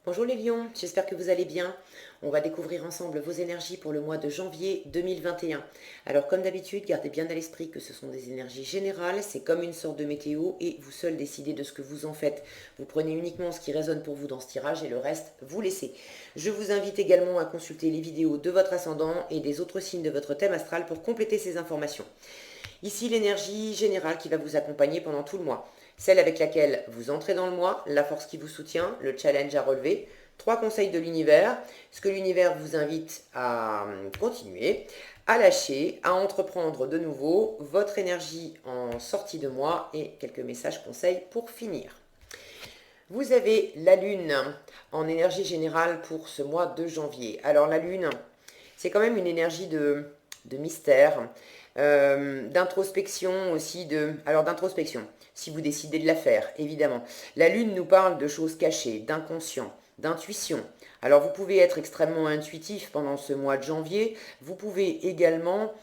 Bonjour les lions, j'espère que vous allez bien. On va découvrir ensemble vos énergies pour le mois de janvier 2021. Alors comme d'habitude, gardez bien à l'esprit que ce sont des énergies générales, c'est comme une sorte de météo et vous seul décidez de ce que vous en faites. Vous prenez uniquement ce qui résonne pour vous dans ce tirage et le reste, vous laissez. Je vous invite également à consulter les vidéos de votre ascendant et des autres signes de votre thème astral pour compléter ces informations. Ici l'énergie générale qui va vous accompagner pendant tout le mois. Celle avec laquelle vous entrez dans le mois, la force qui vous soutient, le challenge à relever, 3 conseils de l'univers, ce que l'univers vous invite à continuer, à lâcher, à entreprendre de nouveau, votre énergie en sortie de mois et quelques messages conseils pour finir. Vous avez la Lune en énergie générale pour ce mois de janvier. Alors la Lune, c'est quand même une énergie de mystère, d'introspection aussi. Alors d'introspection, si vous décidez de la faire, évidemment. La Lune nous parle de choses cachées, d'inconscient, d'intuition. Alors vous pouvez être extrêmement intuitif pendant ce mois de janvier. Vous pouvez également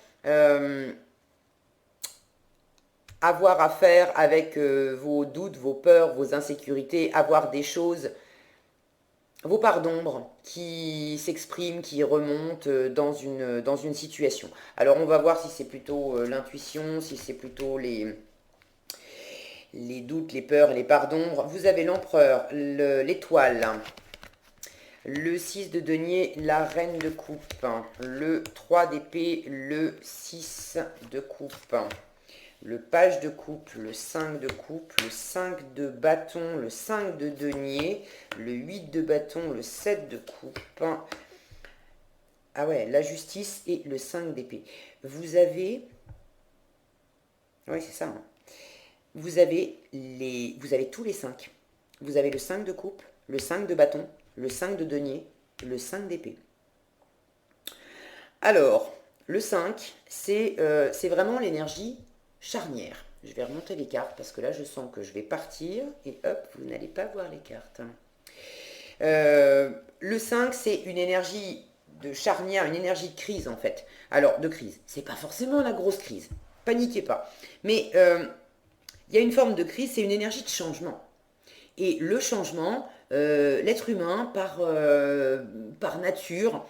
avoir à faire avec vos doutes, vos peurs, vos insécurités, avoir des choses, vos parts d'ombre qui s'expriment, qui remontent dans une situation. Alors on va voir si c'est plutôt l'intuition, si c'est plutôt les doutes, les peurs et les parts d'ombre. Vous avez l'empereur, l'étoile, le 6 de denier, la reine de coupe, le 3 d'épée, le 6 de coupe, le page de coupe, le 5 de coupe, le 5 de bâton, le 5 de denier, le 8 de bâton, le 7 de coupe. Ah ouais, la justice et le 5 d'épée. Vous avez... Oui, c'est ça. Hein. Vous avez tous les 5. Vous avez le 5 de coupe, le 5 de bâton, le 5 de denier, le 5 d'épée. Alors, le 5, c'est vraiment l'énergie charnière. Je vais remonter les cartes parce que là, je sens que je vais partir et hop, vous n'allez pas voir les cartes. Le 5, c'est une énergie de charnière, une énergie de crise en fait. Alors, de crise, c'est pas forcément la grosse crise. Paniquez pas. Mais il y a une forme de crise, c'est une énergie de changement. Et le changement, l'être humain, par nature,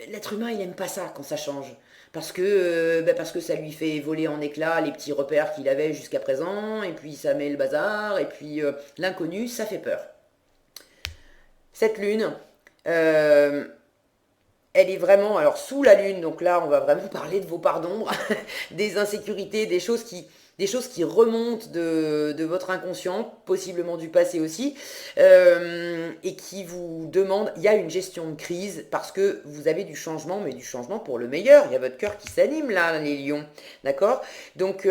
l'être humain, il n'aime pas ça quand ça change. Parce que ça lui fait voler en éclats les petits repères qu'il avait jusqu'à présent, et puis ça met le bazar, et puis l'inconnu, ça fait peur. Cette lune, elle est vraiment, alors sous la lune, donc là on va vraiment parler de vos parts d'ombre, des insécurités, des choses qui remontent de votre inconscient, possiblement du passé aussi, et qui vous demandent, il y a une gestion de crise parce que vous avez du changement, mais du changement pour le meilleur, il y a votre cœur qui s'anime là, les lions, d'accord? Donc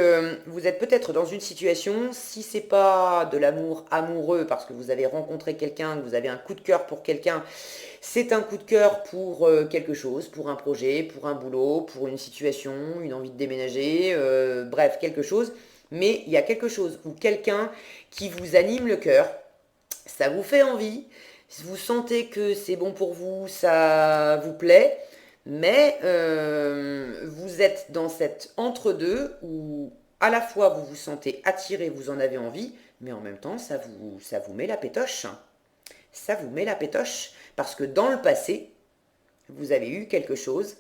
vous êtes peut-être dans une situation, si c'est pas de l'amour amoureux, parce que vous avez rencontré quelqu'un, que vous avez un coup de cœur pour quelqu'un, c'est un coup de cœur pour quelque chose, pour un projet, pour un boulot, pour une situation, une envie de déménager, bref, quelque chose. Mais il y a quelque chose ou quelqu'un qui vous anime le cœur, ça vous fait envie, vous sentez que c'est bon pour vous, ça vous plaît, mais vous êtes dans cet entre-deux où à la fois vous vous sentez attiré, vous en avez envie, mais en même temps ça vous met la pétoche. Ça vous met la pétoche parce que dans le passé, vous avez eu quelque chose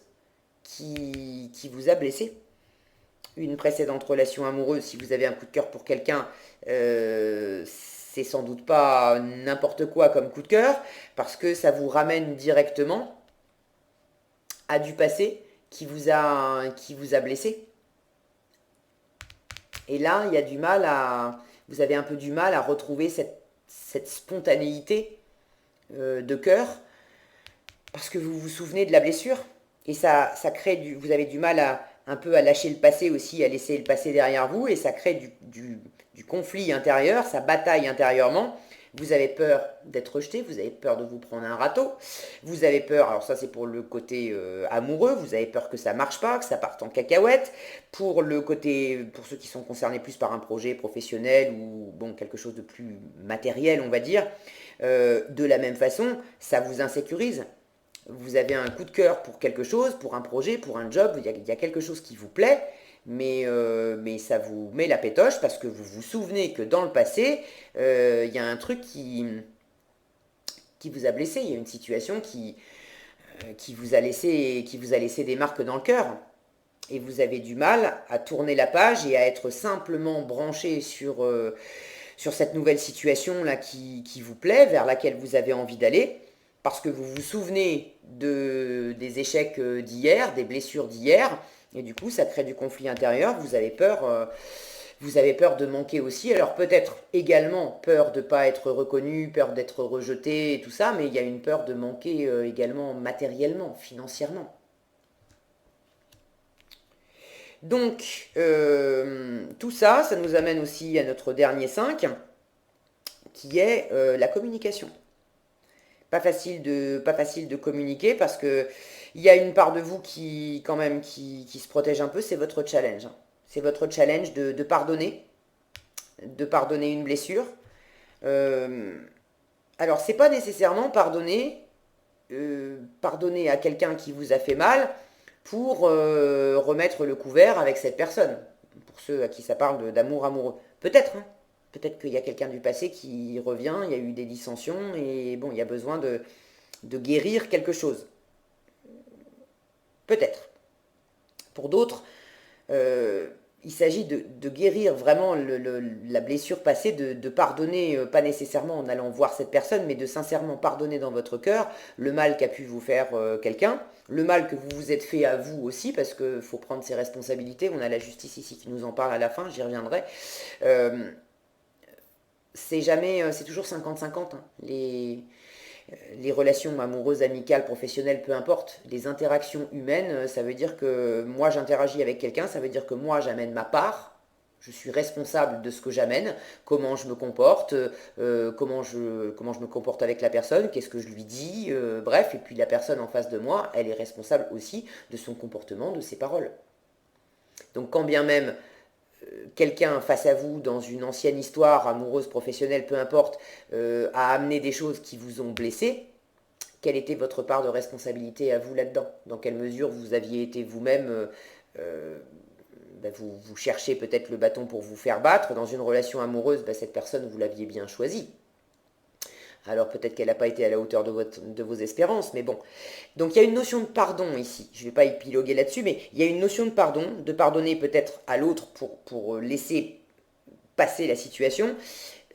qui vous a blessé. Une précédente relation amoureuse, si vous avez un coup de cœur pour quelqu'un, c'est sans doute pas n'importe quoi comme coup de cœur, parce que ça vous ramène directement à du passé qui vous a blessé. Et là, il y a du mal à... Vous avez un peu du mal à retrouver cette spontanéité de cœur parce que vous vous souvenez de la blessure et ça crée vous avez du mal un peu à lâcher le passé aussi, à laisser le passé derrière vous et ça crée du conflit intérieur, ça bataille intérieurement. Vous avez peur d'être rejeté, vous avez peur de vous prendre un râteau, vous avez peur, alors ça c'est pour le côté amoureux, vous avez peur que ça marche pas, que ça parte en cacahuète. Pour le côté, pour ceux qui sont concernés plus par un projet professionnel ou bon quelque chose de plus matériel, on va dire, de la même façon, ça vous insécurise. Vous avez un coup de cœur pour quelque chose, pour un projet, pour un job, il y a quelque chose qui vous plaît, mais ça vous met la pétoche parce que vous vous souvenez que dans le passé, il y a un truc qui vous a blessé, il y a une situation qui vous a laissé des marques dans le cœur. Et vous avez du mal à tourner la page et à être simplement branché sur cette nouvelle situation-là qui vous plaît, vers laquelle vous avez envie d'aller, parce que vous vous souvenez des échecs d'hier, des blessures d'hier, et du coup ça crée du conflit intérieur, vous avez peur de manquer aussi, alors peut-être également peur de ne pas être reconnu, peur d'être rejeté et tout ça, mais il y a une peur de manquer également matériellement, financièrement. Donc, tout ça, ça nous amène aussi à notre dernier 5, qui est la communication. Pas facile de communiquer parce que il y a une part de vous qui, quand même, qui se protège un peu, c'est votre challenge. C'est votre challenge de pardonner une blessure. Euh, alors, c'est pas nécessairement pardonner à quelqu'un qui vous a fait mal pour remettre le couvert avec cette personne. Pour ceux à qui ça parle d'amour amoureux. Peut-être, hein. Peut-être qu'il y a quelqu'un du passé qui revient, il y a eu des dissensions et bon, il y a besoin de guérir quelque chose. Peut-être. Pour d'autres, il s'agit de guérir vraiment la blessure passée, de pardonner, pas nécessairement en allant voir cette personne, mais de sincèrement pardonner dans votre cœur le mal qu'a pu vous faire quelqu'un, le mal que vous vous êtes fait à vous aussi, parce qu'il faut prendre ses responsabilités. On a la justice ici qui nous en parle à la fin, j'y reviendrai. Euh, c'est toujours 50-50, hein. Les relations amoureuses, amicales, professionnelles, peu importe, les interactions humaines, ça veut dire que moi j'interagis avec quelqu'un, ça veut dire que moi j'amène ma part, je suis responsable de ce que j'amène, comment je me comporte, comment je me comporte avec la personne, qu'est-ce que je lui dis, bref, et puis la personne en face de moi, elle est responsable aussi de son comportement, de ses paroles. Donc quand bien même quelqu'un face à vous dans une ancienne histoire amoureuse, professionnelle, peu importe, a amené des choses qui vous ont blessé, quelle était votre part de responsabilité à vous là-dedans? Dans quelle mesure vous aviez été vous-même, vous cherchez peut-être le bâton pour vous faire battre. Dans une relation amoureuse, cette personne, vous l'aviez bien choisie. Alors peut-être qu'elle n'a pas été à la hauteur de vos espérances, mais bon. Donc il y a une notion de pardon ici. Je ne vais pas épiloguer là-dessus, mais il y a une notion de pardon, de pardonner peut-être à l'autre pour laisser passer la situation.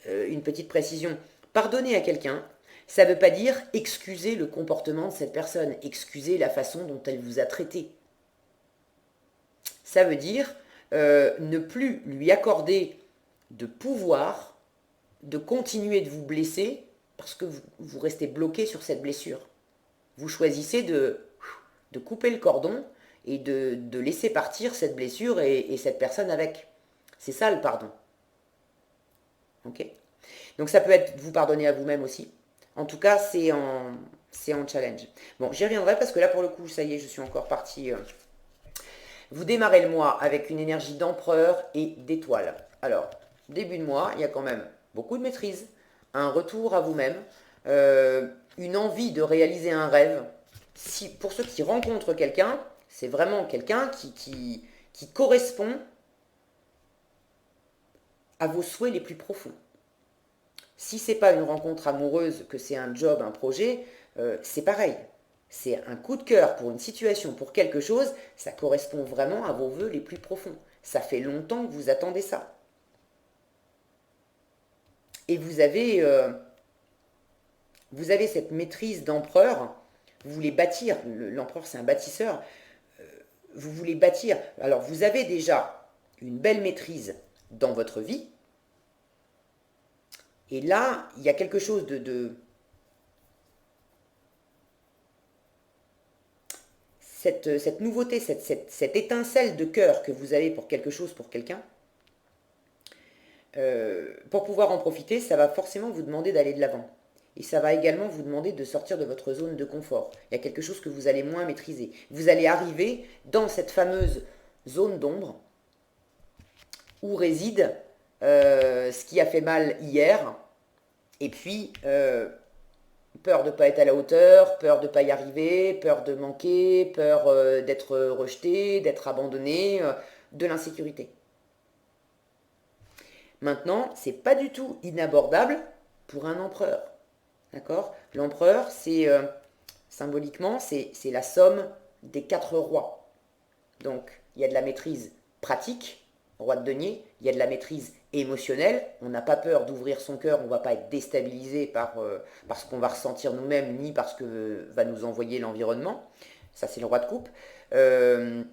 Une petite précision. Pardonner à quelqu'un, ça ne veut pas dire excuser le comportement de cette personne, excuser la façon dont elle vous a traité. Ça veut dire ne plus lui accorder de pouvoir de continuer de vous blesser parce que vous restez bloqué sur cette blessure. Vous choisissez de couper le cordon et de laisser partir cette blessure et cette personne avec. C'est ça le pardon. Ok? Donc ça peut être vous pardonner à vous-même aussi. En tout cas, c'est en challenge. Bon, j'y reviendrai parce que là, pour le coup, ça y est, je suis encore partie. Vous démarrez le mois avec une énergie d'empereur et d'étoile. Alors, début de mois, il y a quand même beaucoup de maîtrise, un retour à vous-même, une envie de réaliser un rêve. Si, pour ceux qui rencontrent quelqu'un, c'est vraiment quelqu'un qui correspond à vos souhaits les plus profonds. Si c'est pas une rencontre amoureuse, que c'est un job, un projet, c'est pareil. C'est un coup de cœur pour une situation, pour quelque chose, ça correspond vraiment à vos vœux les plus profonds. Ça fait longtemps que vous attendez ça. Et vous avez cette maîtrise d'empereur, vous voulez bâtir, l'empereur c'est un bâtisseur, vous voulez bâtir. Alors vous avez déjà une belle maîtrise dans votre vie, et là, il y a quelque chose cette nouveauté, cette étincelle de cœur que vous avez pour quelque chose, pour quelqu'un, pour pouvoir en profiter, ça va forcément vous demander d'aller de l'avant. Et ça va également vous demander de sortir de votre zone de confort. Il y a quelque chose que vous allez moins maîtriser. Vous allez arriver dans cette fameuse zone d'ombre où réside ce qui a fait mal hier. Et puis, peur de ne pas être à la hauteur, peur de ne pas y arriver, peur de manquer, peur d'être rejeté, d'être abandonné, de l'insécurité. Maintenant, c'est pas du tout inabordable pour un empereur. D'accord? L'empereur, c'est symboliquement, c'est la somme des 4 rois. Donc, il y a de la maîtrise pratique, roi de denier, il y a de la maîtrise émotionnelle, on n'a pas peur d'ouvrir son cœur, on ne va pas être déstabilisé par ce qu'on va ressentir nous-mêmes, ni par ce que va nous envoyer l'environnement. Ça, c'est le roi de coupe. Euh,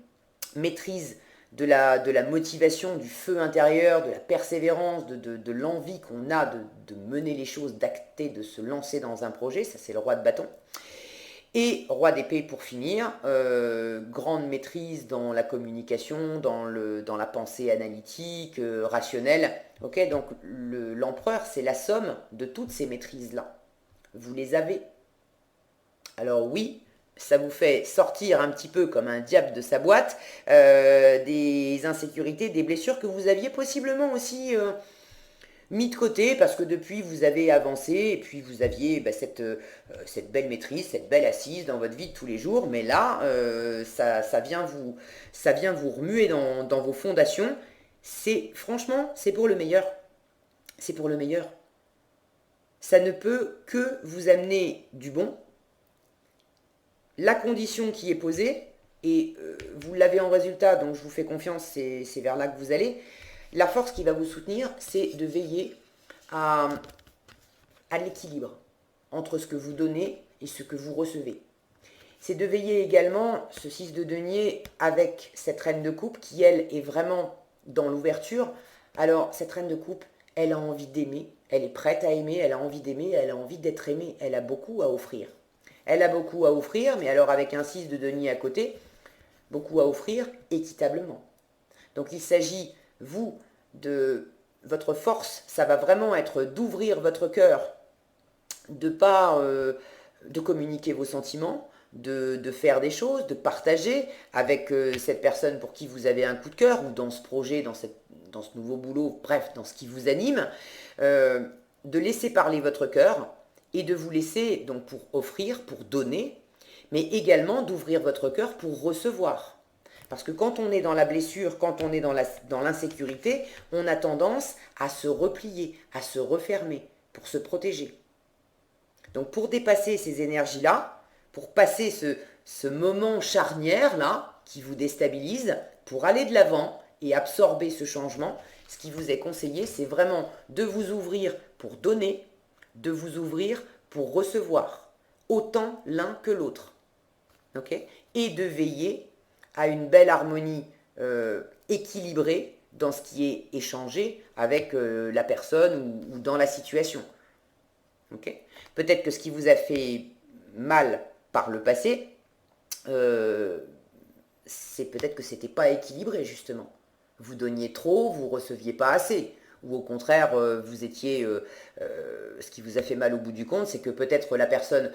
Maîtrise de la motivation, du feu intérieur, de la persévérance, de l'envie qu'on a de mener les choses, d'acter, de se lancer dans un projet, ça c'est le roi de bâton. Et roi d'épée pour finir, grande maîtrise dans la communication, dans la pensée analytique, rationnelle. Ok, donc l'empereur, c'est la somme de toutes ces maîtrises-là. Vous les avez. Alors oui, ça vous fait sortir un petit peu comme un diable de sa boîte, des insécurités, des blessures que vous aviez possiblement aussi mis de côté parce que depuis vous avez avancé et puis vous aviez cette belle maîtrise, cette belle assise dans votre vie de tous les jours, mais là ça vient vous remuer dans vos fondations. Franchement, c'est pour le meilleur. C'est pour le meilleur. Ça ne peut que vous amener du bon. La condition qui est posée, et vous l'avez en résultat, donc je vous fais confiance, c'est vers là que vous allez. La force qui va vous soutenir, c'est de veiller à, à l'équilibre entre ce que vous donnez et ce que vous recevez. C'est de veiller également, ce 6 de denier, avec cette reine de coupe qui, elle, est vraiment dans l'ouverture. Alors, cette reine de coupe, elle a envie d'aimer, elle est prête à aimer, elle a envie d'aimer, elle a envie d'être aimée, elle a beaucoup à offrir. Elle a beaucoup à offrir, mais alors avec un 6 de denier à côté, beaucoup à offrir équitablement. Donc il s'agit, vous, de votre force, ça va vraiment être d'ouvrir votre cœur, de communiquer vos sentiments, de faire des choses, de partager avec cette personne pour qui vous avez un coup de cœur, ou dans ce projet, dans ce nouveau boulot, bref, dans ce qui vous anime, de laisser parler votre cœur et de vous laisser, donc pour offrir, pour donner, mais également d'ouvrir votre cœur pour recevoir. Parce que quand on est dans la blessure, quand on est dans l'insécurité, on a tendance à se replier, à se refermer pour se protéger. Donc pour dépasser ces énergies-là, pour passer ce moment charnière-là qui vous déstabilise, pour aller de l'avant et absorber ce changement, ce qui vous est conseillé, c'est vraiment de vous ouvrir pour donner, de vous ouvrir pour recevoir, autant l'un que l'autre. Okay, et de veiller à une belle harmonie équilibrée dans ce qui est échangé avec la personne ou dans la situation. Okay, peut-être que ce qui vous a fait mal par le passé, c'est peut-être que c'était pas équilibré justement. Vous donniez trop, vous receviez pas assez. Ou au contraire, vous étiez... ce qui vous a fait mal au bout du compte, c'est que peut-être la personne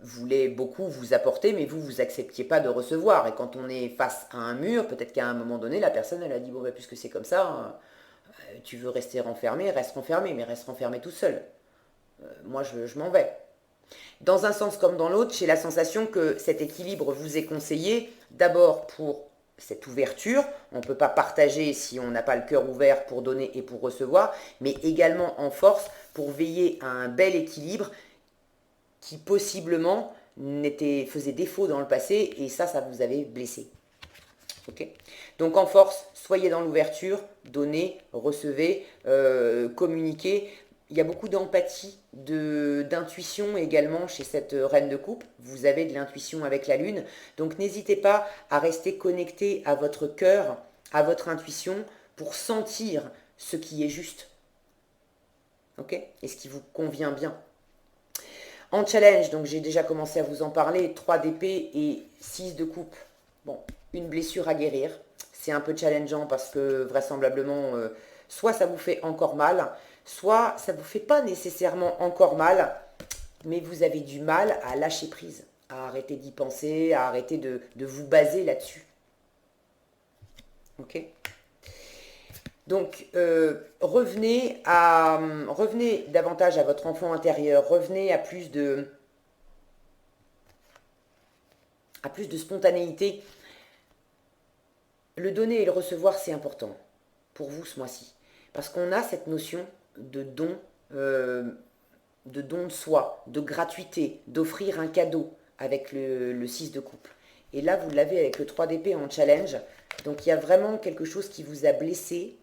voulait beaucoup vous apporter, mais vous acceptiez pas de recevoir. Et quand on est face à un mur, peut-être qu'à un moment donné, la personne, elle a dit, bon, bah, puisque c'est comme ça, tu veux rester renfermé, reste renfermé, mais reste renfermé tout seul. Moi, je m'en vais. Dans un sens comme dans l'autre, j'ai la sensation que cet équilibre vous est conseillé d'abord pour cette ouverture. On ne peut pas partager si on n'a pas le cœur ouvert pour donner et pour recevoir, mais également en force pour veiller à un bel équilibre qui possiblement faisait défaut dans le passé et ça vous avait blessé. Okay, donc en force, soyez dans l'ouverture, donnez, recevez, communiquez. Il y a beaucoup d'empathie, d'intuition également chez cette reine de coupe. Vous avez de l'intuition avec la lune. Donc n'hésitez pas à rester connecté à votre cœur, à votre intuition, pour sentir ce qui est juste. Ok, et ce qui vous convient bien. En challenge, donc j'ai déjà commencé à vous en parler, 3 d'épée et 6 de coupe. Bon, une blessure à guérir. C'est un peu challengeant parce que vraisemblablement, soit ça vous fait encore mal, soit ça ne vous fait pas nécessairement encore mal, mais vous avez du mal à lâcher prise, à arrêter d'y penser, à arrêter de vous baser là-dessus. Ok ? Donc, revenez davantage à votre enfant intérieur, revenez à plus de spontanéité. Le donner et le recevoir, c'est important pour vous ce mois-ci. Parce qu'on a cette notion de don de don de soi, de gratuité, d'offrir un cadeau avec le 6 de coupe. Et là, vous l'avez avec le 3 d'épée en challenge. Donc, il y a vraiment quelque chose qui vous a blessé.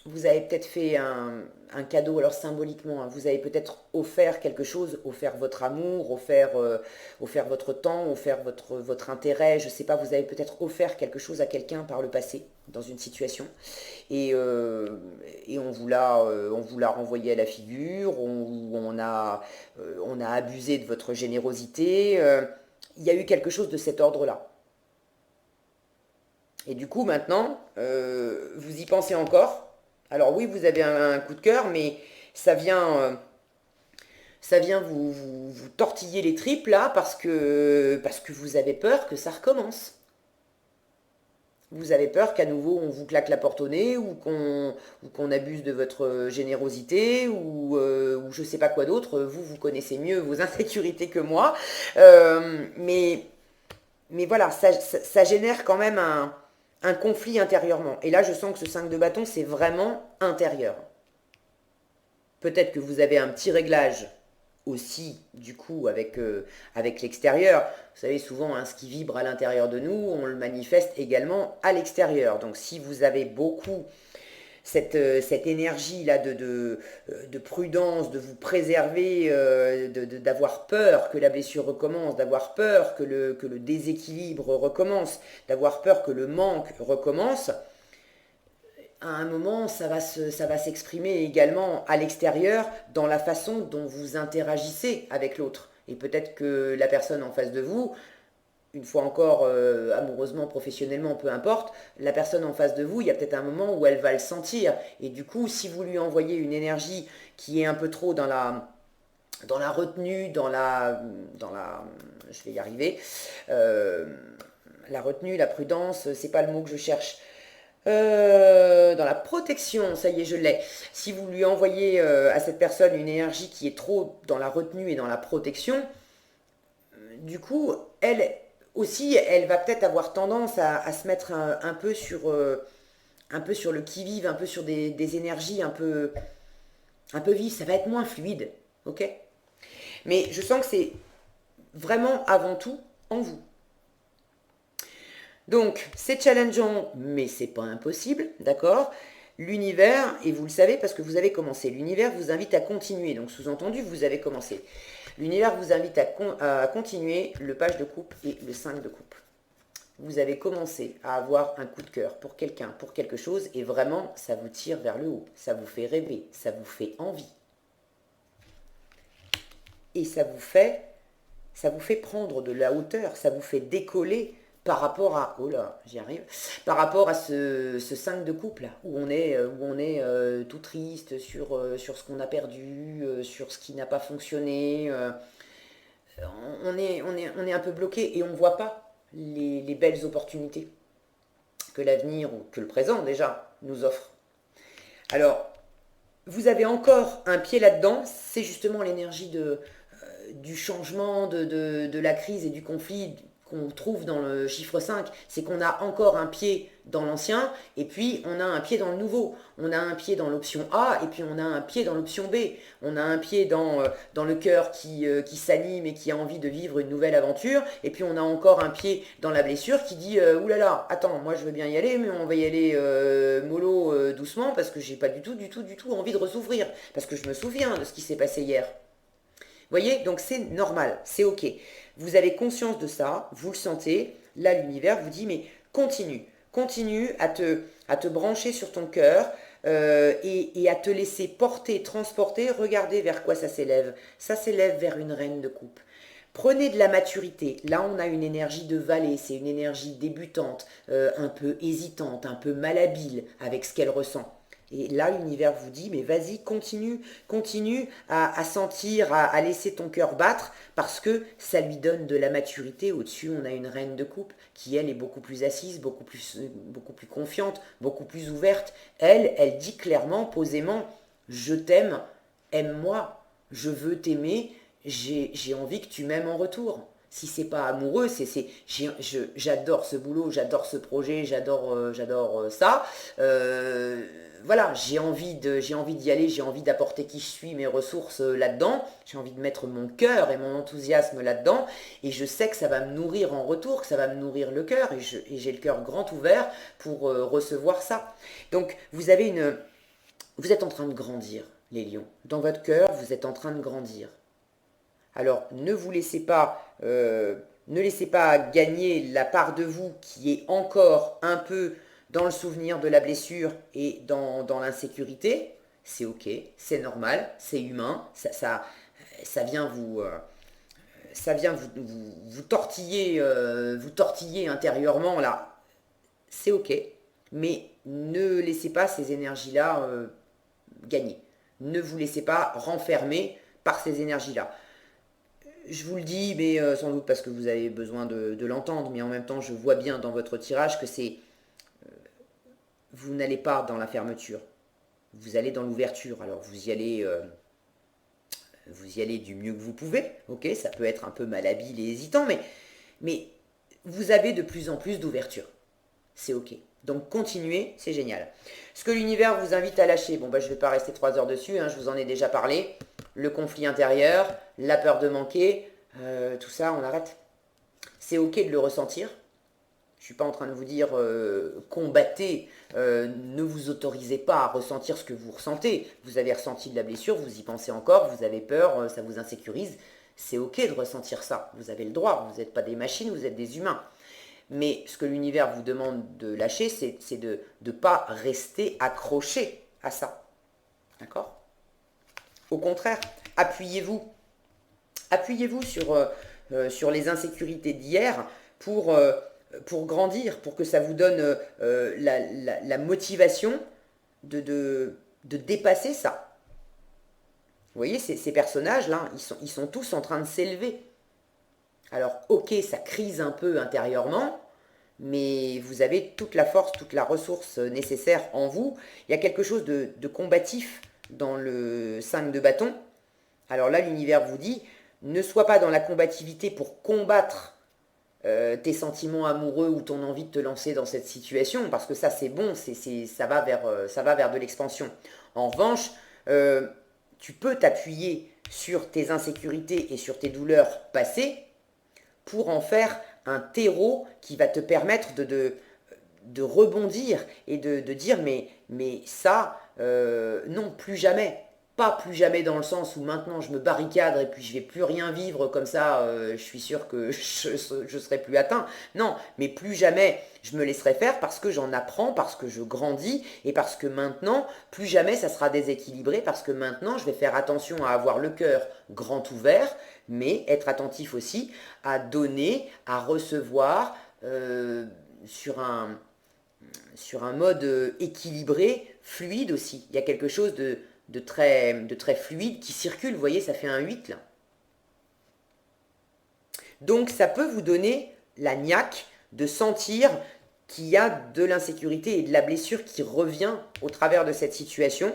Vous avez peut-être fait un cadeau, alors symboliquement, hein, vous avez peut-être offert quelque chose, offert votre amour, offert votre temps, offert votre intérêt, je ne sais pas, vous avez peut-être offert quelque chose à quelqu'un par le passé, dans une situation, et on vous l'a renvoyé à la figure, on a abusé de votre générosité, il y a eu quelque chose de cet ordre-là. Et du coup, maintenant, vous y pensez encore. Alors oui, vous avez un coup de cœur, mais ça vient, euh, ça vient vous tortiller les tripes là parce que vous avez peur que ça recommence. Vous avez peur qu'à nouveau on vous claque la porte au nez ou qu'on abuse de votre générosité ou je sais pas quoi d'autre. Vous connaissez mieux vos insécurités que moi. Mais voilà, ça génère quand même un conflit intérieurement. Et là, je sens que ce 5 de bâton, c'est vraiment intérieur. Peut-être que vous avez un petit réglage aussi, du coup, avec l'extérieur. Vous savez, souvent, hein, ce qui vibre à l'intérieur de nous, on le manifeste également à l'extérieur. Donc, si vous avez beaucoup cette énergie-là de prudence, de vous préserver, d'avoir peur que la blessure recommence, d'avoir peur que le déséquilibre recommence, d'avoir peur que le manque recommence, à un moment, ça va s'exprimer également à l'extérieur dans la façon dont vous interagissez avec l'autre. Et peut-être que la personne en face de vous, une fois encore, amoureusement, professionnellement, peu importe, la personne en face de vous, il y a peut-être un moment où elle va le sentir. Et du coup, si vous lui envoyez une énergie qui est un peu trop dans la retenue, je vais y arriver, euh, la retenue, la prudence, c'est pas le mot que je cherche. Dans la protection, ça y est, je l'ai. Si vous lui envoyez à cette personne une énergie qui est trop dans la retenue et dans la protection, du coup, elle aussi, elle va peut-être avoir tendance à se mettre un peu sur le qui-vive, un peu sur des énergies un peu vives. Ça va être moins fluide, ok? Mais je sens que c'est vraiment avant tout en vous. Donc, c'est challengeant, mais c'est pas impossible, d'accord? L'univers, et vous le savez parce que vous avez commencé, l'univers vous invite à continuer. Donc, sous-entendu, vous avez commencé. L'univers vous invite à continuer le page de coupe et le 5 de coupe. Vous avez commencé à avoir un coup de cœur pour quelqu'un, pour quelque chose, et vraiment, ça vous tire vers le haut, ça vous fait rêver, ça vous fait envie. Et ça vous fait prendre de la hauteur, ça vous fait décoller par rapport à, oh là, j'y arrive, par rapport à ce 5 de coupe là, où on est tout triste sur ce qu'on a perdu, sur ce qui n'a pas fonctionné, on est un peu bloqué et on ne voit pas les belles opportunités que l'avenir ou que le présent déjà nous offre. Alors, vous avez encore un pied là-dedans, c'est justement l'énergie du changement, de la crise et du conflit qu'on trouve dans le chiffre 5, c'est qu'on a encore un pied dans l'ancien, et puis on a un pied dans le nouveau. On a un pied dans l'option A, et puis on a un pied dans l'option B. On a un pied dans le cœur qui s'anime et qui a envie de vivre une nouvelle aventure, et puis on a encore un pied dans la blessure qui dit oulala, attends, moi je veux bien y aller, mais on va y aller mollo, doucement, parce que j'ai pas du tout envie de ressouffrir, parce que je me souviens de ce qui s'est passé hier. Voyez, donc c'est normal, c'est ok. Vous avez conscience de ça, vous le sentez. Là, l'univers vous dit, mais continue à te brancher sur ton cœur et à te laisser porter, transporter. Regardez vers quoi ça s'élève. Ça s'élève vers une reine de coupe. Prenez de la maturité. Là, on a une énergie de valet, c'est une énergie débutante, un peu hésitante, un peu malhabile avec ce qu'elle ressent. Et là, l'univers vous dit, mais vas-y, continue à sentir, à laisser ton cœur battre, parce que ça lui donne de la maturité. Au-dessus, on a une reine de coupe qui, elle, est beaucoup plus assise, beaucoup plus confiante, beaucoup plus ouverte. Elle dit clairement, posément, je t'aime, aime-moi, je veux t'aimer, j'ai envie que tu m'aimes en retour. Si c'est pas amoureux, j'adore ce boulot, j'adore ce projet, j'adore ça. Euh, voilà, j'ai envie d'y aller, j'ai envie d'apporter qui je suis, mes ressources là-dedans. J'ai envie de mettre mon cœur et mon enthousiasme là-dedans. Et je sais que ça va me nourrir en retour, que ça va me nourrir le cœur. Et j'ai le cœur grand ouvert pour recevoir ça. Donc, vous êtes en train de grandir, les lions. Dans votre cœur, vous êtes en train de grandir. Alors ne laissez pas gagner la part de vous qui est encore un peu dans le souvenir de la blessure et dans l'insécurité. C'est ok, c'est normal, c'est humain, ça vient vous tortiller intérieurement là. C'est ok, mais ne laissez pas ces énergies-là gagner. Ne vous laissez pas renfermer par ces énergies-là. Je vous le dis, mais sans doute parce que vous avez besoin de l'entendre, mais en même temps, je vois bien dans votre tirage que vous n'allez pas dans la fermeture, vous allez dans l'ouverture. Alors vous y allez du mieux que vous pouvez, ok, ça peut être un peu malhabile et hésitant, mais vous avez de plus en plus d'ouverture. C'est ok. Donc continuez, c'est génial. Ce que l'univers vous invite à lâcher, bon bah je ne vais pas rester 3 heures dessus, hein, je vous en ai déjà parlé. Le conflit intérieur, la peur de manquer, tout ça, on arrête. C'est ok de le ressentir. Je ne suis pas en train de vous dire combattez, ne vous autorisez pas à ressentir ce que vous ressentez. Vous avez ressenti de la blessure, vous y pensez encore, vous avez peur, ça vous insécurise. C'est ok de ressentir ça. Vous avez le droit, vous n'êtes pas des machines, vous êtes des humains. Mais ce que l'univers vous demande de lâcher, c'est de ne pas rester accroché à ça. D'accord ? Au contraire, appuyez-vous. Appuyez-vous sur les insécurités d'hier pour grandir, pour que ça vous donne la motivation de dépasser ça. Vous voyez, ces personnages-là, ils sont tous en train de s'élever. Alors, ok, ça crise un peu intérieurement, mais vous avez toute la force, toute la ressource nécessaire en vous. Il y a quelque chose de combatif dans le 5 de bâton. Alors là, l'univers vous dit, ne sois pas dans la combativité pour combattre tes sentiments amoureux ou ton envie de te lancer dans cette situation, parce que ça, c'est bon, ça va vers de l'expansion. En revanche, tu peux t'appuyer sur tes insécurités et sur tes douleurs passées pour en faire un terreau qui va te permettre de rebondir et de dire mais ça, non, plus jamais. Pas plus jamais dans le sens où maintenant je me barricade et puis je vais plus rien vivre comme ça, je suis sûr que je serai plus atteint. Non, mais plus jamais je me laisserai faire parce que j'en apprends, parce que je grandis et parce que maintenant, plus jamais ça sera déséquilibré parce que maintenant je vais faire attention à avoir le cœur grand ouvert, mais être attentif aussi à donner, à recevoir sur un mode équilibré, fluide aussi. Il y a quelque chose de très fluide qui circule, vous voyez, ça fait un 8 là. Donc ça peut vous donner la niaque de sentir qu'il y a de l'insécurité et de la blessure qui revient au travers de cette situation.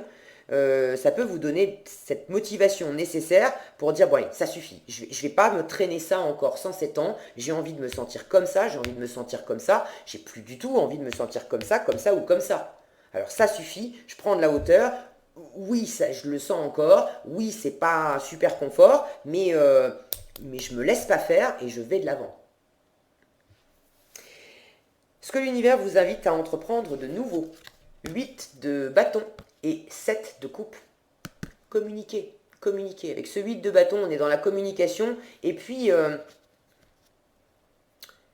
Ça peut vous donner cette motivation nécessaire pour dire, bon allez, ça suffit, je vais pas me traîner ça encore 107 ans, j'ai envie de me sentir comme ça, j'ai envie de me sentir comme ça, j'ai plus du tout envie de me sentir comme ça ou comme ça. Alors ça suffit, je prends de la hauteur, oui, ça, je le sens encore, oui, c'est pas super confort, mais je me laisse pas faire et je vais de l'avant. Ce que l'univers vous invite à entreprendre de nouveau, 8 de bâton et 7 de coupe. Communiquer. Avec ce 8 de bâton, on est dans la communication, et puis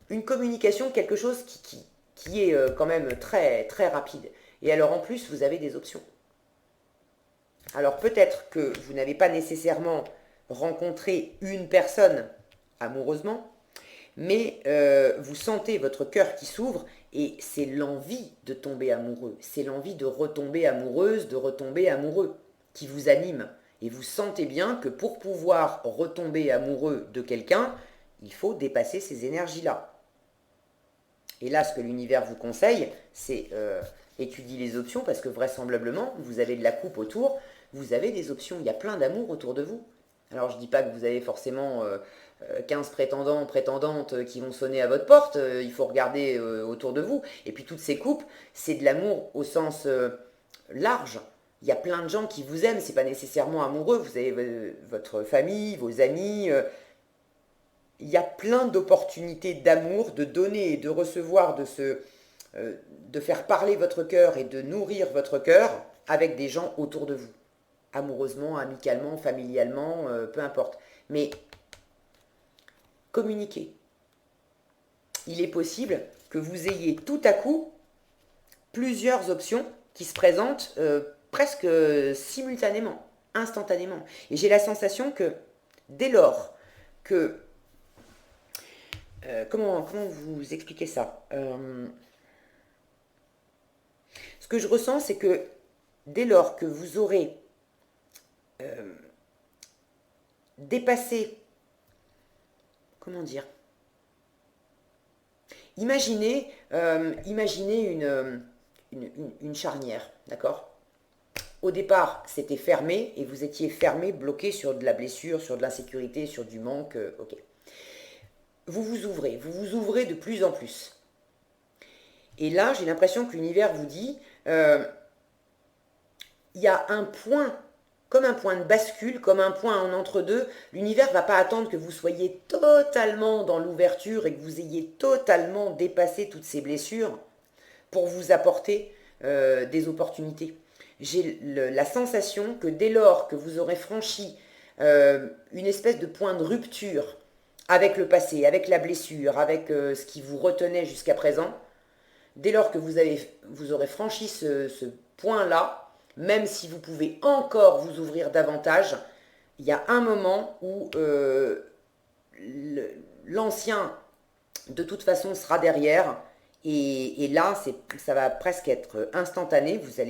une communication, quelque chose qui est quand même très, très rapide. Et alors en plus, vous avez des options. Alors peut-être que vous n'avez pas nécessairement rencontré une personne amoureusement, mais vous sentez votre cœur qui s'ouvre et c'est l'envie de tomber amoureux, c'est l'envie de retomber amoureuse, de retomber amoureux qui vous anime. Et vous sentez bien que pour pouvoir retomber amoureux de quelqu'un, il faut dépasser ces énergies-là. Et là, ce que l'univers vous conseille, c'est étudier les options parce que vraisemblablement, vous avez de la coupe autour, vous avez des options, il y a plein d'amour autour de vous. Alors je dis pas que vous avez forcément 15 prétendants, prétendantes qui vont sonner à votre porte, il faut regarder autour de vous. Et puis toutes ces couples, c'est de l'amour au sens large. Il y a plein de gens qui vous aiment, c'est pas nécessairement amoureux, vous avez votre famille, vos amis, il y a plein d'opportunités d'amour, de donner et de recevoir, de faire parler votre cœur et de nourrir votre cœur avec des gens autour de vous. Amoureusement, amicalement, familialement, peu importe. Mais communiquez. Il est possible que vous ayez tout à coup plusieurs options qui se présentent presque simultanément, instantanément. Et j'ai la sensation que dès lors que... comment vous expliquer ça Ce que je ressens, c'est que dès lors que vous aurez dépassé, comment dire, imaginez une charnière, d'accord? Au départ, c'était fermé et vous étiez fermé, bloqué sur de la blessure, sur de l'insécurité, sur du manque, ok. Vous vous ouvrez de plus en plus. Et là, j'ai l'impression que l'univers vous dit, il y a un point, comme un point de bascule, comme un point en entre-deux. L'univers ne va pas attendre que vous soyez totalement dans l'ouverture et que vous ayez totalement dépassé toutes ces blessures pour vous apporter des opportunités. J'ai la sensation que dès lors que vous aurez franchi une espèce de point de rupture avec le passé, avec la blessure, avec ce qui vous retenait jusqu'à présent, dès lors que vous aurez franchi ce point-là, même si vous pouvez encore vous ouvrir davantage, il y a un moment où l'ancien, de toute façon, sera derrière. Et là, ça va presque être instantané. Vous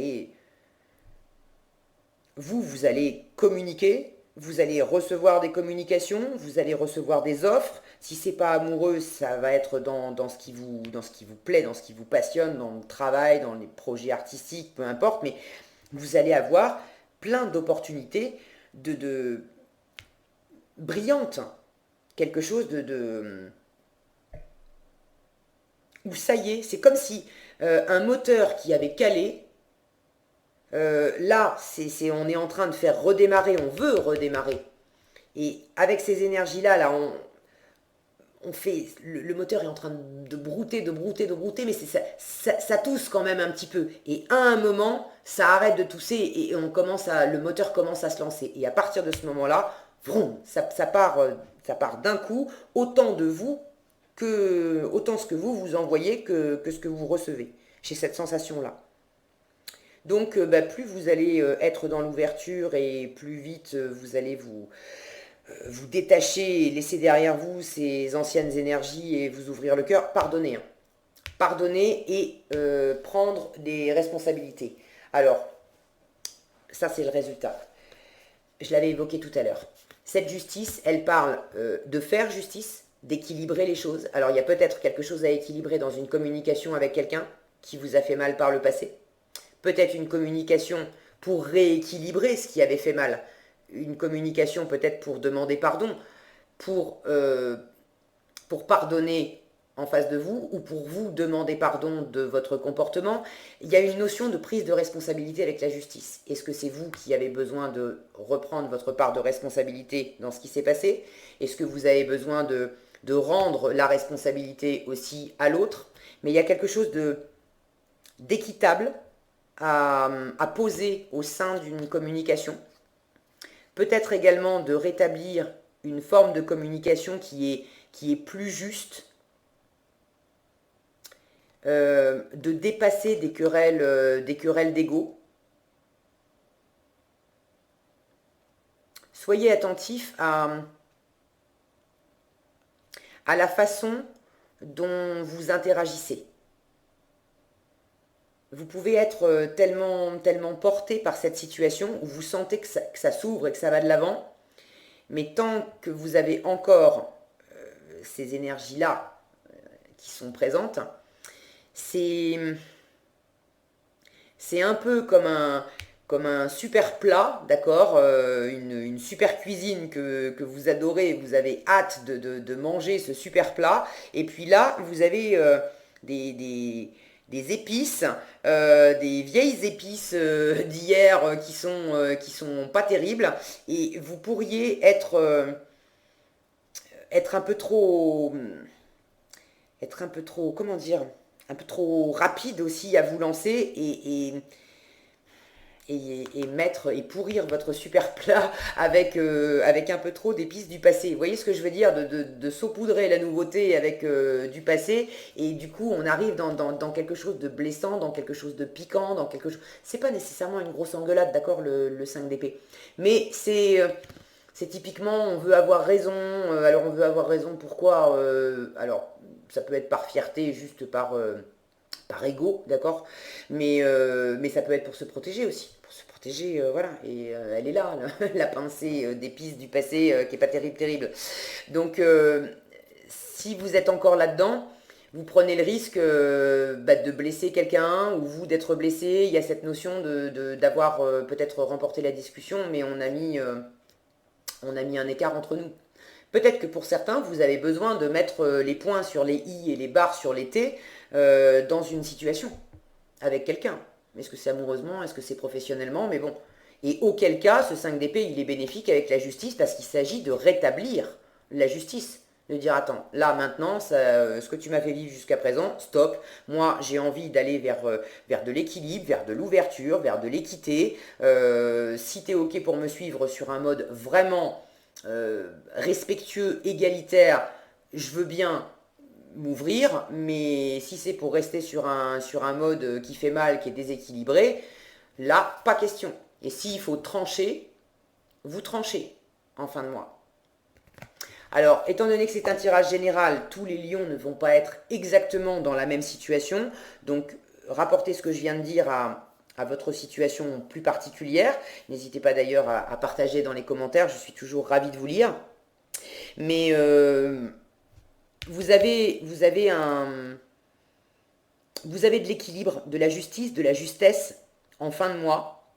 allez communiquer, vous allez recevoir des communications, vous allez recevoir des offres. Si c'est pas amoureux, ça va être dans ce qui vous plaît, dans ce qui vous passionne, dans le travail, dans les projets artistiques, peu importe. Mais vous allez avoir plein d'opportunités de brillantes. Quelque chose où ça y est, c'est comme si un moteur qui avait calé, là, on est en train de faire redémarrer, on veut redémarrer. Et avec ces énergies-là, là, on fait, le moteur est en train de brouter, mais ça tousse quand même un petit peu. Et à un moment, ça arrête de tousser et le moteur commence à se lancer. Et à partir de ce moment-là, vroom, ça part d'un coup, autant ce que vous envoyez que ce que vous recevez. J'ai cette sensation-là. Donc, plus vous allez être dans l'ouverture et plus vite vous allez vous détacher et laisser derrière vous ces anciennes énergies et vous ouvrir le cœur, pardonnez. Hein. Pardonner et prendre des responsabilités. Alors, ça c'est le résultat. Je l'avais évoqué tout à l'heure. Cette justice, elle parle de faire justice, d'équilibrer les choses. Alors, il y a peut-être quelque chose à équilibrer dans une communication avec quelqu'un qui vous a fait mal par le passé. Peut-être une communication pour rééquilibrer ce qui avait fait mal. Une communication peut-être pour demander pardon, pour pardonner en face de vous ou pour vous demander pardon de votre comportement. Il y a une notion de prise de responsabilité avec la justice. Est-ce que c'est vous qui avez besoin de reprendre votre part de responsabilité dans ce qui s'est passé? Est-ce que vous avez besoin de rendre la responsabilité aussi à l'autre? Mais il y a quelque chose d'équitable à poser au sein d'une communication. Peut-être également de rétablir une forme de communication qui est plus juste, de dépasser des querelles d'ego. Soyez attentifs à la façon dont vous interagissez. Vous pouvez être tellement porté par cette situation où vous sentez que ça s'ouvre et que ça va de l'avant, mais tant que vous avez encore ces énergies-là qui sont présentes, c'est un peu comme comme un super plat, d'accord, une super cuisine que vous adorez, vous avez hâte de manger ce super plat. Et puis là, vous avez des, des- des épices, des vieilles épices d'hier qui sont pas terribles. Et vous pourriez être un peu trop, comment dire, un peu trop rapide aussi à vous lancer et mettre et pourrir votre super plat avec un peu trop d'épices du passé. Vous voyez ce que je veux dire de saupoudrer la nouveauté avec du passé et du coup on arrive dans quelque chose de blessant, dans quelque chose de piquant, dans quelque chose. C'est pas nécessairement une grosse engueulade, d'accord, le 5 d'épée. Mais c'est typiquement, on veut avoir raison. Alors, on veut avoir raison, pourquoi alors, ça peut être par fierté, juste par ego, d'accord, mais ça peut être pour se protéger aussi. Pour se protéger, voilà. Et elle est là, la pincée d'épices du passé qui est pas terrible, terrible. Donc, si vous êtes encore là-dedans, vous prenez le risque de blesser quelqu'un ou vous d'être blessé. Il y a cette notion d'avoir peut-être remporté la discussion, mais on a mis un écart entre nous. Peut-être que pour certains, vous avez besoin de mettre les points sur les i et les barres sur les t dans une situation avec quelqu'un. Est-ce que c'est amoureusement, est-ce que c'est professionnellement, mais bon. Et auquel cas, ce 5 d'épée, il est bénéfique avec la justice parce qu'il s'agit de rétablir la justice. De dire, attends, là maintenant, ce que tu m'as fait vivre jusqu'à présent, stop. Moi, j'ai envie d'aller vers de l'équilibre, vers de l'ouverture, vers de l'équité. Si tu es OK pour me suivre sur un mode vraiment respectueux, égalitaire, je veux bien m'ouvrir, mais si c'est pour rester sur un mode qui fait mal, qui est déséquilibré, là, pas question. Et s'il faut trancher, vous tranchez en fin de mois. Alors, étant donné que c'est un tirage général, tous les lions ne vont pas être exactement dans la même situation. Donc, rapportez ce que je viens de dire à votre situation plus particulière. N'hésitez pas d'ailleurs à partager dans les commentaires, je suis toujours ravi de vous lire. Mais vous avez de l'équilibre, de la justice, de la justesse en fin de mois.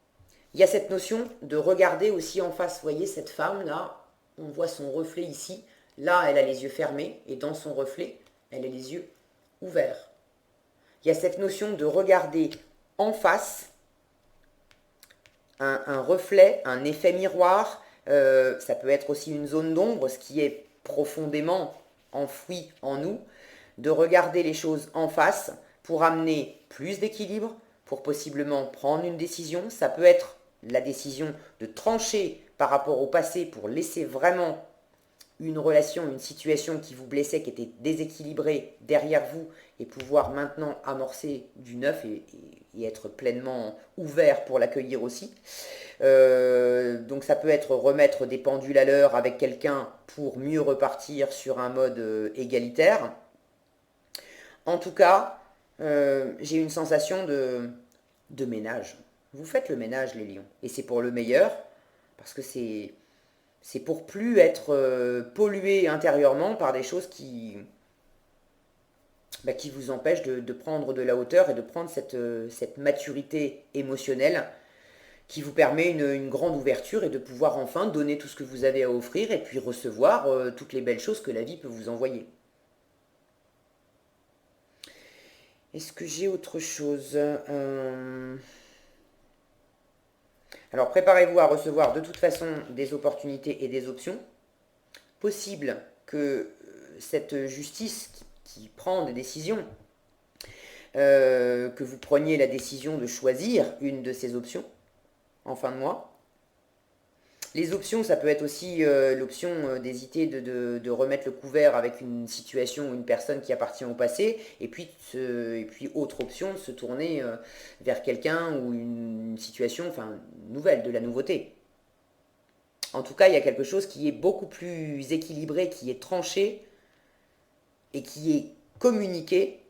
Il y a cette notion de regarder aussi en face. Vous voyez cette femme-là, on voit son reflet ici. Là, elle a les yeux fermés et dans son reflet, elle a les yeux ouverts. Il y a cette notion de regarder en face un reflet, un effet miroir. Ça peut être aussi une zone d'ombre, ce qui est profondément enfoui en nous, de regarder les choses en face pour amener plus d'équilibre, pour possiblement prendre une décision. Ça peut être la décision de trancher par rapport au passé pour laisser vraiment une relation, une situation qui vous blessait, qui était déséquilibrée derrière vous et pouvoir maintenant amorcer du neuf et être pleinement ouvert pour l'accueillir aussi. Donc ça peut être remettre des pendules à l'heure avec quelqu'un pour mieux repartir sur un mode égalitaire. En tout cas, j'ai une sensation de ménage. Vous faites le ménage, les lions. Et c'est pour le meilleur, parce que c'est pour plus être pollué intérieurement par des choses qui vous empêchent de prendre de la hauteur et de prendre cette maturité émotionnelle qui vous permet une grande ouverture et de pouvoir enfin donner tout ce que vous avez à offrir et puis recevoir toutes les belles choses que la vie peut vous envoyer. Est-ce que j'ai autre chose Alors préparez-vous à recevoir de toute façon des opportunités et des options. Possible que cette justice qui prend des décisions, que vous preniez la décision de choisir une de ces options en fin de mois. Les options, ça peut être aussi l'option d'hésiter de remettre le couvert avec une situation ou une personne qui appartient au passé, et puis autre option, de se tourner vers quelqu'un ou une situation, enfin, nouvelle, de la nouveauté. En tout cas, il y a quelque chose qui est beaucoup plus équilibré, qui est tranché et qui est communiqué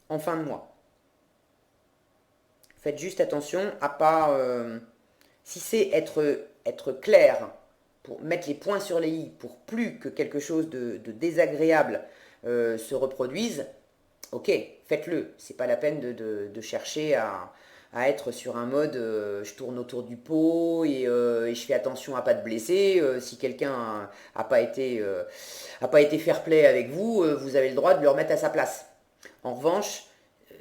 en fin de mois. Faites juste attention à pas... si c'est être clair, pour mettre les points sur les i, pour plus que quelque chose de désagréable se reproduise, ok, faites-le. C'est pas la peine de chercher à être sur un mode je tourne autour du pot et je fais attention à pas te blesser. Si quelqu'un a pas été fair play avec vous, vous avez le droit de le remettre à sa place. En revanche,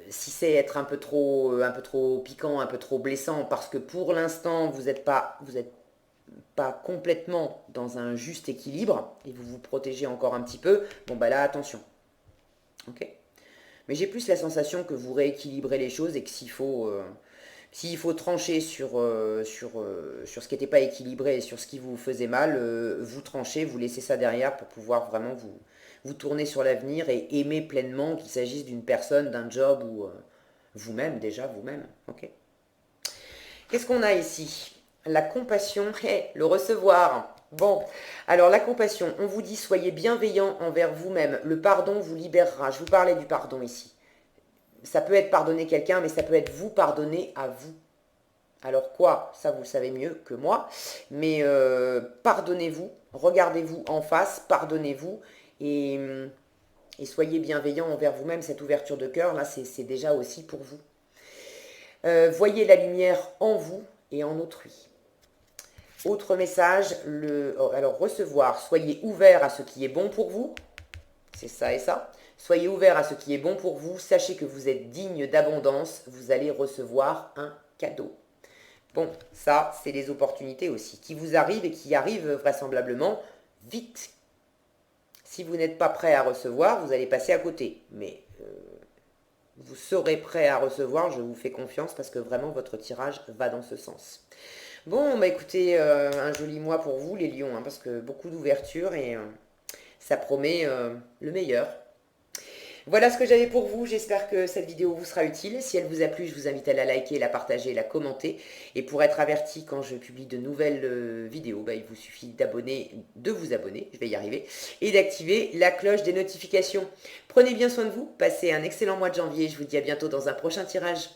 si c'est être un peu trop piquant, un peu trop blessant, parce que pour l'instant vous êtes pas complètement dans un juste équilibre et vous vous protégez encore un petit peu, bon bah là attention. Ok. Mais j'ai plus la sensation que vous rééquilibrez les choses et que s'il faut trancher sur ce qui n'était pas équilibré et sur ce qui vous faisait mal, vous tranchez, vous laissez ça derrière pour pouvoir vraiment vous tourner sur l'avenir et aimer pleinement, qu'il s'agisse d'une personne, d'un job ou vous-même déjà, vous-même. Ok. Qu'est-ce qu'on a ici? La compassion, le recevoir. Bon, alors la compassion, on vous dit soyez bienveillant envers vous-même. Le pardon vous libérera. Je vous parlais du pardon ici. Ça peut être pardonner quelqu'un, mais ça peut être vous pardonner à vous. Alors quoi? Ça, vous le savez mieux que moi. Mais pardonnez-vous, regardez-vous en face, pardonnez-vous et soyez bienveillant envers vous-même. Cette ouverture de cœur, là, c'est déjà aussi pour vous. Voyez la lumière en vous et en autrui. Autre message, alors recevoir, soyez ouvert à ce qui est bon pour vous. C'est ça et ça. Soyez ouvert à ce qui est bon pour vous. Sachez que vous êtes digne d'abondance. Vous allez recevoir un cadeau. Bon, ça, c'est les opportunités aussi qui vous arrivent et qui arrivent vraisemblablement vite. Si vous n'êtes pas prêt à recevoir, vous allez passer à côté. Mais vous serez prêt à recevoir, je vous fais confiance parce que vraiment votre tirage va dans ce sens. Bon, bah écoutez, un joli mois pour vous les lions, hein, parce que beaucoup d'ouverture et ça promet le meilleur. Voilà ce que j'avais pour vous, j'espère que cette vidéo vous sera utile. Si elle vous a plu, je vous invite à la liker, la partager, la commenter. Et pour être averti quand je publie de nouvelles vidéos, bah, il vous suffit de vous abonner, je vais y arriver, et d'activer la cloche des notifications. Prenez bien soin de vous, passez un excellent mois de janvier, je vous dis à bientôt dans un prochain tirage.